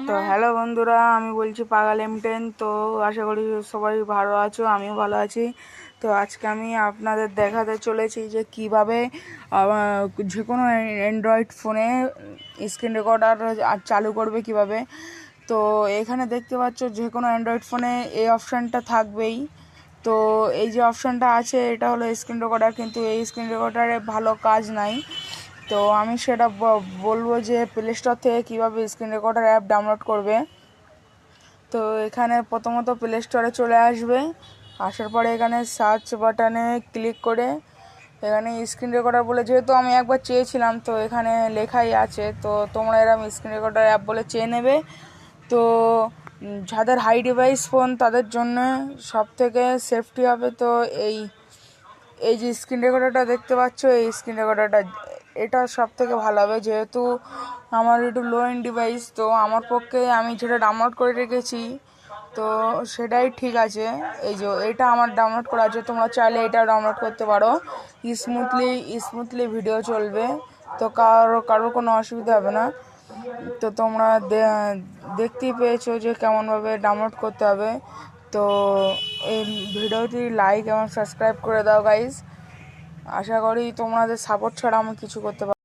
তো হ্যালো বন্ধুরা, আমি বলছি পাগাল M10। তো আশা করি সবাই ভালো আছো, আমিও ভালো আছি। তো আজকে আমি আপনাদের দেখাতে চলেছি যে কিভাবে যে কোনো অ্যান্ড্রয়েড ফোনে স্ক্রিন রেকর্ডার চালু করবে কিভাবে। তো এখানে দেখতে পাচ্ছ যে কোনো অ্যান্ড্রয়েড ফোনে এই অপশানটা থাকবেই। তো এই যে অপশানটা আছে এটা হলো স্ক্রিন রেকর্ডার, কিন্তু এই স্ক্রিন রেকর্ডারে ভালো কাজ নাই। তো আমি সেটা বলবো যে প্লে স্টোর থেকে কীভাবে স্ক্রিন রেকর্ডার অ্যাপ ডাউনলোড করবে। তো এখানে প্রথমত প্লে স্টোরে চলে আসবে, আসার পরে এখানে সার্চ বাটনে ক্লিক করে এখানে স্ক্রিন রেকর্ডার বলে, যেহেতু আমি একবার চেয়েছিলাম তো এখানে লেখাই আছে, তো তোমরা এরকম স্ক্রিন রেকর্ডার অ্যাপ বলে চেয়ে নেবে। তো যাদের হাই ডিভাইস ফোন তাদের জন্য সব থেকে সেফটি হবে। তো এই এই যে স্ক্রিন রেকর্ডারটা দেখতে পাচ্ছ, এই স্ক্রিন রেকর্ডারটা এটা সব থেকে ভালো হবে, যেহেতু আমার একটু লো এন্ড ডিভাইস। তো আমার পক্ষে আমি যেটা ডাউনলোড করে রেখেছি তো সেটাই ঠিক আছে। এই যে এটা আমার ডাউনলোড করা আছে, তোমরা চাইলে এটা ডাউনলোড করতে পারো। স্মুথলি ভিডিও চলবে, তো কারোর কোনো অসুবিধা হবে না। তো তোমরা দেখতেই পেয়েছো যে কেমনভাবে ডাউনলোড করতে হবে। তো এই ভিডিওটি লাইক এবং সাবস্ক্রাইব করে দাও গাইজ। আশা করি তোমাদের সাপোর্ট ছাড়া আমি কিছু করতে পারবো।